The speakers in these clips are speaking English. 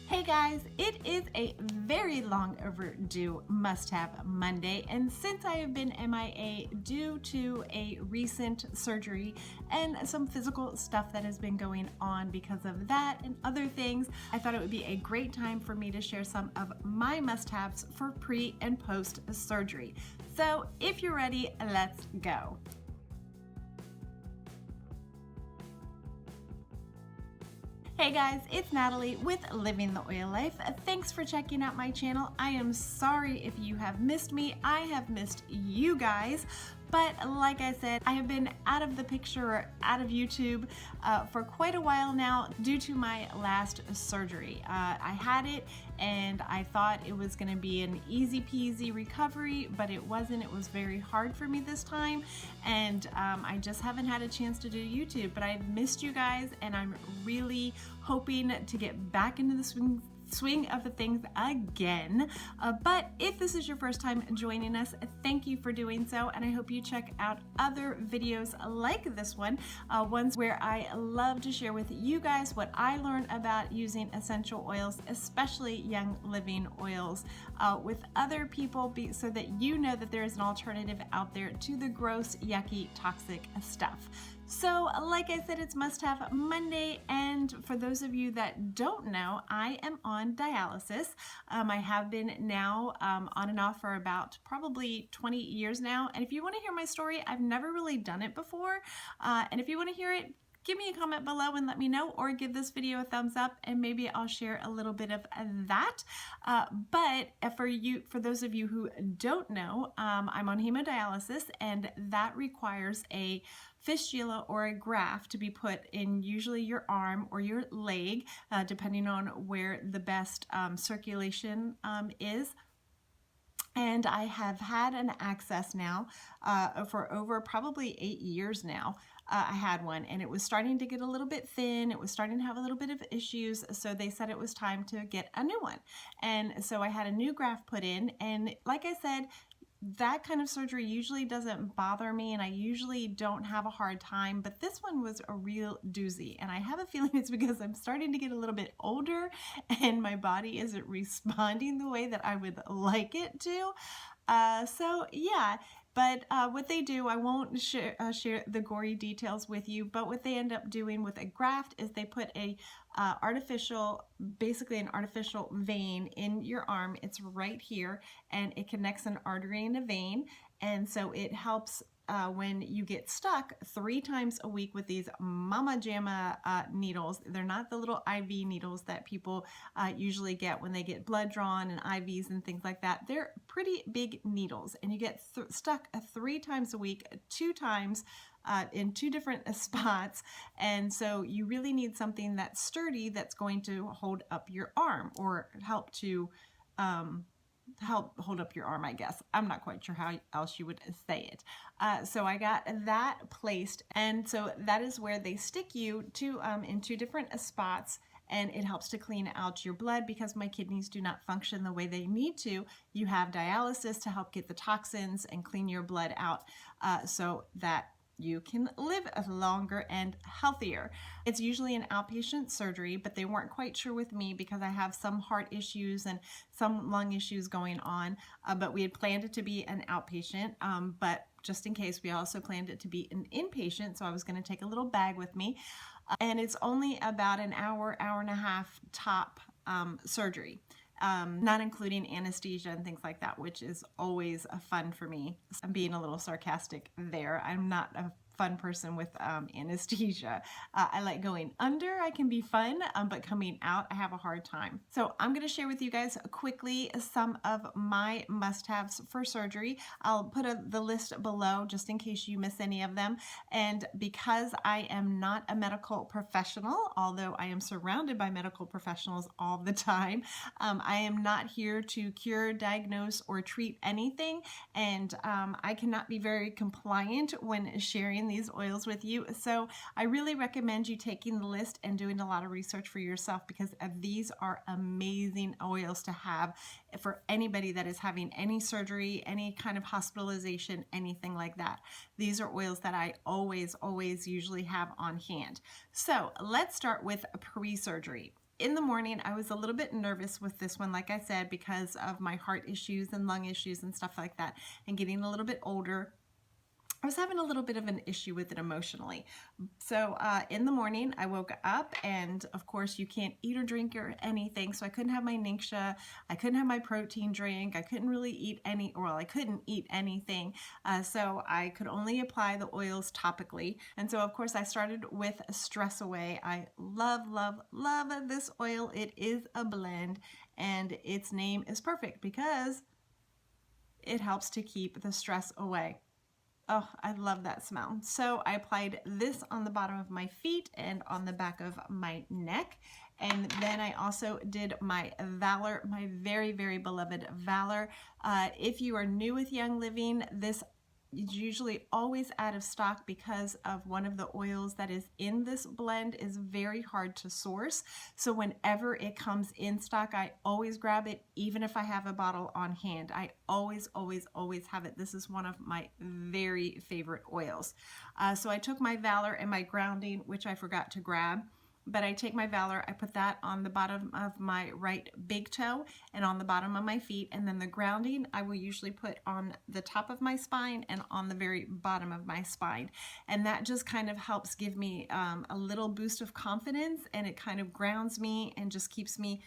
Hey guys, it is a very long overdue must-have Monday, and since I have been MIA due to a recent surgery and some physical stuff that has been going on because of that and other things, I thought it would be a great time for me to share some of my must-haves for pre and post surgery. So if you're ready, let's go. Hey guys, it's Natalie with Living the Oil Life. Thanks for checking out my channel. I am sorry if you have missed me. I have missed you guys. But like I said, I have been out of the picture, or out of YouTube for quite a while now due to my last surgery. I had it and I thought it was going to be an easy peasy recovery, but it wasn't. It was very hard for me this time, and I just haven't had a chance to do YouTube. But I've missed you guys, and I'm really hoping to get back into the swing of the things again. But if this is your first time joining us, thank you for doing so, and I hope you check out other videos like this one, ones where I love to share with you guys what I learned about using essential oils, especially Young Living oils, with other people, so that you know that there is an alternative out there to the gross, yucky, toxic stuff. So like I said, it's must-have Monday, and for those of you that don't know, I am on dialysis. I have been now on and off for about probably 20 years now, and if you want to hear my story, I've never really done it before, and if you want to hear it, give me a comment below and let me know, or give this video a thumbs up and maybe I'll share a little bit of that. But for those of you who don't know, I'm on hemodialysis, and that requires a fistula or a graft to be put in usually your arm or your leg, depending on where the best circulation is. And I have had an access now for over probably 8 years now. I had one, and it was starting to get a little bit thin. It was starting to have a little bit of issues, so they said it was time to get a new one. And so I had a new graft put in, and like I said, that kind of surgery usually doesn't bother me, and I usually don't have a hard time, but this one was a real doozy, and I have a feeling it's because I'm starting to get a little bbit older and my body isn't responding the way that I would like it to. So yeah, but what they do, I won't share the gory details with you, but what they end up doing with a graft is they put basically an artificial vein in your arm. It's right here, and it connects an artery and a vein, and so it helps when you get stuck 3 times a week with these Mama Jamma needles. They're not the little IV needles that people usually get when they get blood drawn and IVs and things like that. They're pretty big needles, and you get stuck 3 times a week, 2 times in 2 different spots, and so you really need something that's sturdy, that's going to hold up your arm, or help hold up your arm, I guess. I'm not quite sure how else you would say it. So I got that placed, and so that is where they stick you in 2 different spots, and it helps to clean out your blood because my kidneys do not function the way they need to. You have dialysis to help get the toxins and clean your blood out, so that you can live longer and healthier. It's usually an outpatient surgery, but they weren't quite sure with me because I have some heart issues and some lung issues going on, but we had planned it to be an outpatient, but just in case, we also planned it to be an inpatient, so I was going to take a little bag with me, and it's only about an hour, hour and a half top surgery. Not including anesthesia and things like that, which is always fun for me. I'm being a little sarcastic there. I'm not a fun person with anesthesia. I like going under. I can be fun, but coming out, I have a hard time. So I'm going to share with you guys quickly some of my must-haves for surgery. I'll put the list below just in case you miss any of them. And because I am not a medical professional, although I am surrounded by medical professionals all the time, I am not here to cure, diagnose, or treat anything. And I cannot be very compliant when sharing these oils with you. So I really recommend you taking the list and doing a lot of research for yourself, because these are amazing oils to have for anybody that is having any surgery, any kind of hospitalization, anything like that. These are oils that I always usually have on hand. So let's start with pre-surgery. in the morning, I was a little bit nervous with this one, like I said, because of my heart issues and lung issues and stuff like that, and getting a little bit older. I was having a little bit of an issue with it emotionally. So in the morning, I woke up, and of course you can't eat or drink or anything. So I couldn't have my Ningxia. I couldn't have my protein drink. I couldn't really eat I couldn't eat anything. So I could only apply the oils topically. And so of course I started with Stress Away. I love, love, love this oil. It is a blend, and its name is perfect because it helps to keep the stress away. Oh, I love that smell. So I applied this on the bottom of my feet and on the back of my neck. And then I also did my Valor, my very, very beloved Valor. If you are new with Young Living, this is usually always out of stock because of one of the oils that is in this blend is very hard to source. So whenever it comes in stock, I always grab it, even if I have a bottle on hand. I always, always, always have it. This is one of my very favorite oils. So I took my Valor and my grounding, which I forgot to grab. But I take my Valor, I put that on the bottom of my right big toe and on the bottom of my feet, and then the grounding I will usually put on the top of my spine and on the very bottom of my spine. And that just kind of helps give me a little boost of confidence, and it kind of grounds me and just keeps me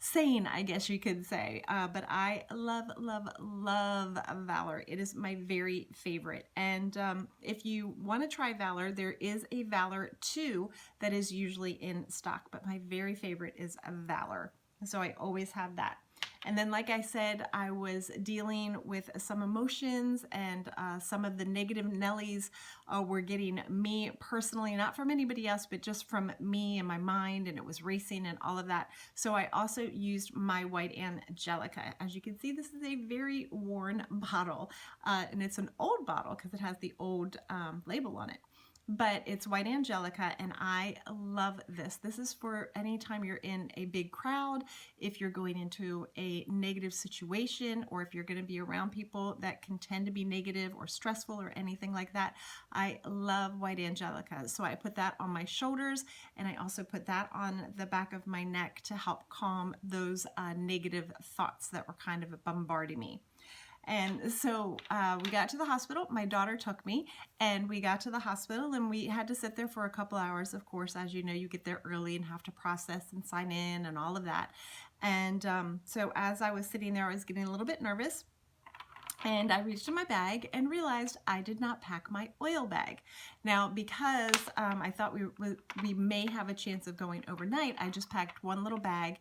sane, I guess you could say. But I love, love, love Valor. It is my very favorite. And if you want to try Valor, there is a Valor 2 that is usually in stock, but my very favorite is a Valor. So I always have that. And then, like I said, I was dealing with some emotions, and some of the negative Nellies were getting me personally, not from anybody else, but just from me and my mind, and it was racing and all of that. So I also used my white Angelica. As you can see, this is a very worn bottle, and it's an old bottle because it has the old label on it. But it's white Angelica, and I love this. This is for anytime you're in a big crowd, if you're going into a negative situation, or if you're going to be around people that can tend to be negative or stressful or anything like that. I love white Angelica. So I put that on my shoulders, and I also put that on the back of my neck to help calm those negative thoughts that were kind of bombarding me. And so we got to the hospital. My daughter took me, and we got to the hospital, and we had to sit there for a couple hours. Of course, as you know, you get there early and have to process and sign in and all of that. And so as I was sitting there, I was getting a little bit nervous. And I reached in my bag and realized I did not pack my oil bag. Now, because I thought we may have a chance of going overnight, I just packed one little bag.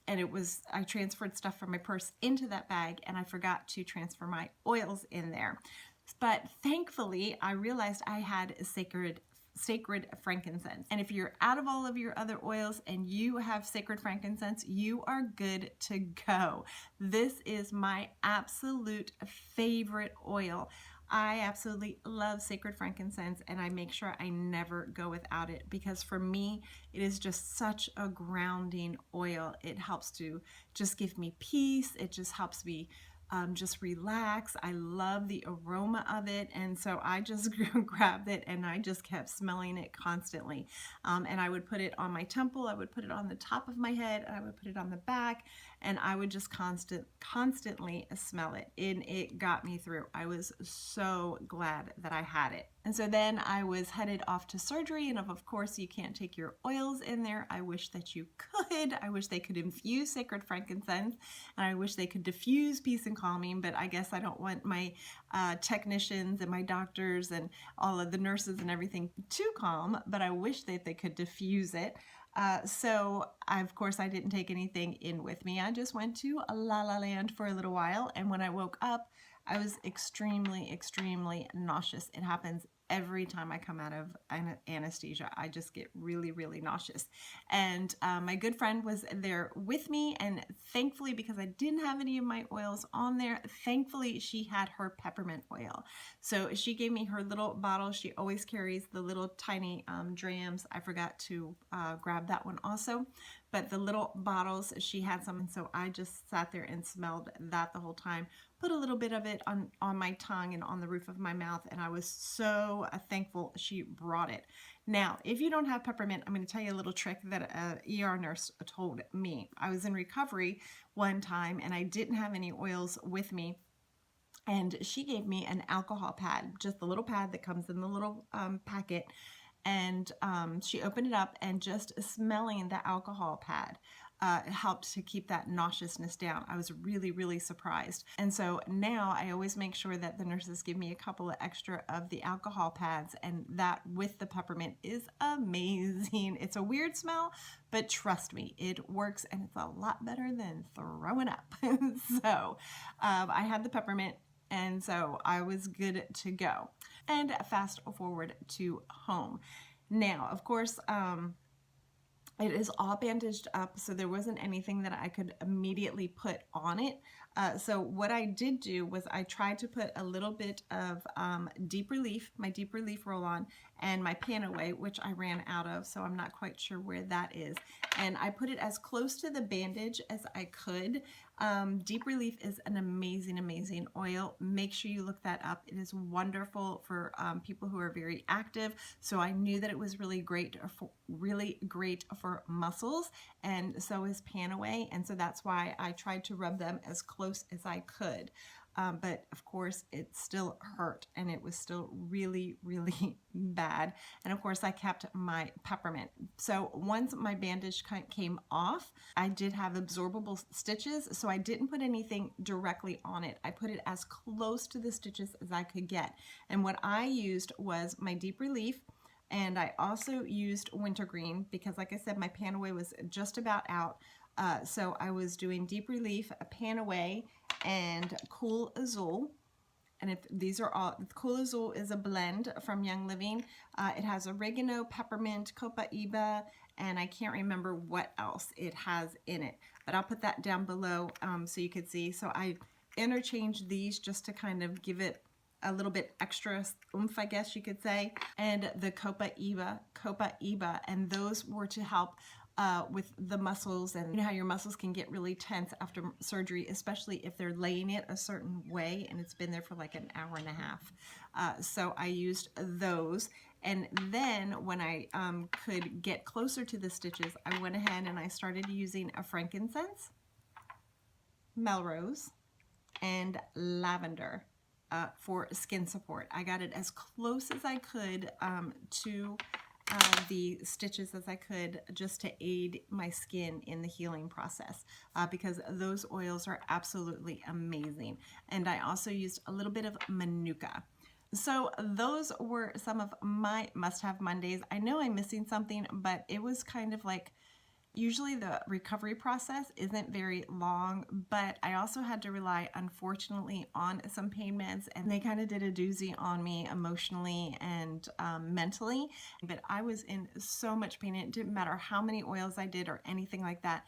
And I transferred stuff from my purse into that bag, and I forgot to transfer my oils in there. But thankfully, I realized I had sacred frankincense. And if you're out of all of your other oils and you have sacred frankincense, you are good to go. This is my absolute favorite oil. I absolutely love sacred frankincense, and I make sure I never go without it, because for me, it is just such a grounding oil. It helps to just give me peace. It just helps me just relax. I love the aroma of it, and so I just grabbed it and I just kept smelling it constantly. And I would put it on my temple, I would put it on the top of my head, and I would put it on the back, and I would just constantly smell it, and it got me through. I was so glad that I had it. And so then I was headed off to surgery, and of course you can't take your oils in there. I wish that you could. I wish they could infuse sacred frankincense, and I wish they could diffuse peace and calming, but I guess I don't want my technicians and my doctors and all of the nurses and everything too calm, but I wish that they could diffuse it. So of course I didn't take anything in with me. I just went to La La Land for a little while, and when I woke up, I was extremely, extremely nauseous. It happens every time I come out of anesthesia. I just get really, really nauseous. And my good friend was there with me, and thankfully, because I didn't have any of my oils on there, thankfully she had her peppermint oil. So she gave me her little bottle. She always carries the little tiny drams. I forgot to grab that one also. But the little bottles, she had some, and so I just sat there and smelled that the whole time. Put a little bit of it on my tongue and on the roof of my mouth, and I was so thankful she brought it. Now, if you don't have peppermint, I'm going to tell you a little trick that a ER nurse told me. I was in recovery one time and I didn't have any oils with me. And she gave me an alcohol pad, just the little pad that comes in the little packet. And she opened it up, and just smelling the alcohol pad helped to keep that nauseousness down. I was really, really surprised. And so now I always make sure that the nurses give me a couple of extra of the alcohol pads, and that with the peppermint is amazing. It's a weird smell, but trust me, it works, and it's a lot better than throwing up. So I had the peppermint, and so I was good to go. And fast forward to home. Now, of course, it is all bandaged up, so there wasn't anything that I could immediately put on it. So what I did do was I tried to put a little bit of deep relief, my deep relief roll-on, and my Panaway, which I ran out of, so I'm not quite sure where that is. And I put it as close to the bandage as I could. Deep Relief is an amazing, amazing oil. Make sure you look that up. It is wonderful for people who are very active. So I knew that it was really great for muscles, and so is Panaway. And so that's why I tried to rub them as close as I could. But of course it still hurt, and it was still really, really bad. And of course I kept my peppermint. So once my bandage came off, I did have absorbable stitches, so I didn't put anything directly on it. I put it as close to the stitches as I could get. And what I used was my Deep Relief, and I also used Wintergreen because, like I said, my Panaway was just about out. So I was doing Deep Relief, a Panaway, and Cool Azul. And if these are all, Cool Azul is a blend from Young Living. It has oregano, peppermint, Copaiba, and I can't remember what else it has in it. But I'll put that down below so you could see. So I interchanged these just to kind of give it a little bit extra oomph, I guess you could say. And the Copaiba, and those were to help with the muscles, and you know how your muscles can get really tense after surgery, especially if they're laying it a certain way and it's been there for like an hour and a half. So I used those, and then when I could get closer to the stitches, I went ahead and I started using a Frankincense, Melrose, and Lavender for skin support. I got it as close as I could to the stitches as I could, just to aid my skin in the healing process, because those oils are absolutely amazing. And I also used a little bit of Manuka. So those were some of my must-have Mondays. I know I'm missing something, but it was kind of like, usually the recovery process isn't very long, but I also had to rely, unfortunately, on some pain meds, and they kind of did a doozy on me emotionally and mentally. But I was in so much pain. It didn't matter how many oils I did or anything like that.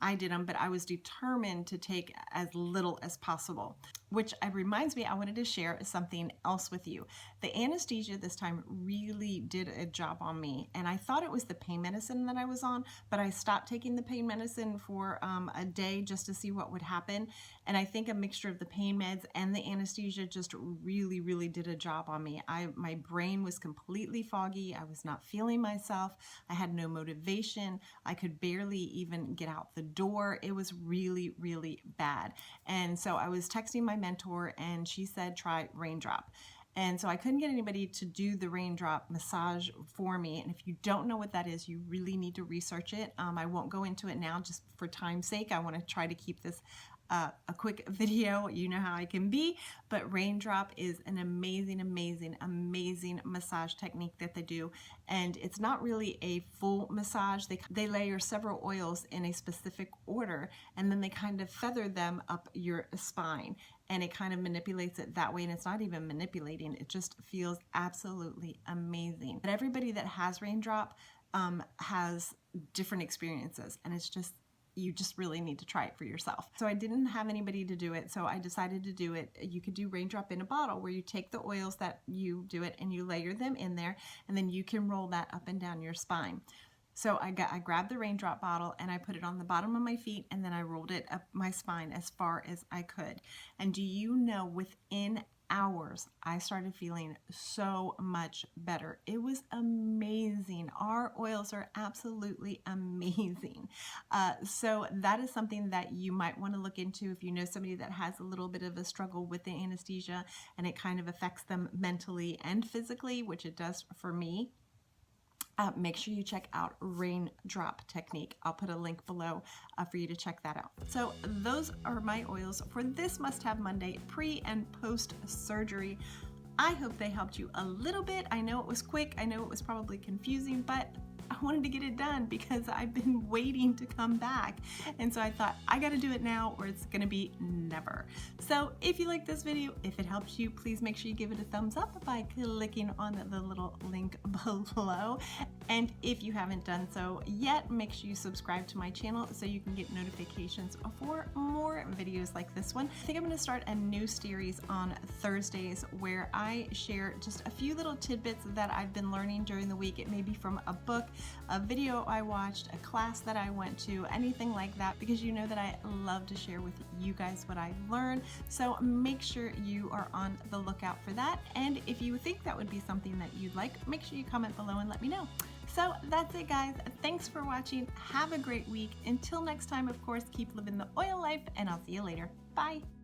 I did them, but I was determined to take as little as possible, which reminds me, I wanted to share something else with you. The anesthesia this time really did a job on me, and I thought it was the pain medicine that I was on, but I stopped taking the pain medicine for a day just to see what would happen. And I think a mixture of the pain meds and the anesthesia just really, really did a job on me. My brain was completely foggy. I was not feeling myself. I had no motivation. I could barely even get out the door. It was really, really bad. And so I was texting my mentor, and she said, try Raindrop. And so I couldn't get anybody to do the Raindrop massage for me. And if you don't know what that is, you really need to research it. I won't go into it now just for time's sake. I want to try to keep this a quick video. You know how I can be, but Raindrop is an amazing, amazing, amazing massage technique that they do. And it's not really a full massage. They layer several oils in a specific order, and then they kind of feather them up your spine, and it kind of manipulates it that way. And it's not even manipulating, it just feels absolutely amazing. But everybody that has Raindrop has different experiences, and it's just, you just really need to try it for yourself. So I didn't have anybody to do it, so I decided to do it. You could do Raindrop in a bottle, where you take the oils that you do it and you layer them in there, and then you can roll that up and down your spine. So I grabbed the Raindrop bottle and I put it on the bottom of my feet, and then I rolled it up my spine as far as I could. And do you know, within hours, I started feeling so much better. It was amazing. Our oils are absolutely amazing. So that is something that you might want to look into if you know somebody that has a little bit of a struggle with the anesthesia and it kind of affects them mentally and physically, which it does for me. Make sure you check out Raindrop technique. I'll put a link below for you to check that out. So those are my oils for this must-have Monday, pre and post surgery. I hope they helped you a little bit. I know it was quick. I know it was probably confusing, but I wanted to get it done because I've been waiting to come back. And so I thought I got to do it now or it's going to be never. So if you like this video, if it helps you, please make sure you give it a thumbs up by clicking on the little link below. And if you haven't done so yet, make sure you subscribe to my channel so you can get notifications for more videos like this one. I think I'm going to start a new series on Thursdays where I share just a few little tidbits that I've been learning during the week. It may be from a book, a video I watched, a class that I went to, anything like that, because you know that I love to share with you guys what I learn. So make sure you are on the lookout for that. And if you think that would be something that you'd like, make sure you comment below and let me know. So that's it, guys. Thanks for watching. Have a great week. Until next time, of course, keep living the oil life, and I'll see you later. Bye.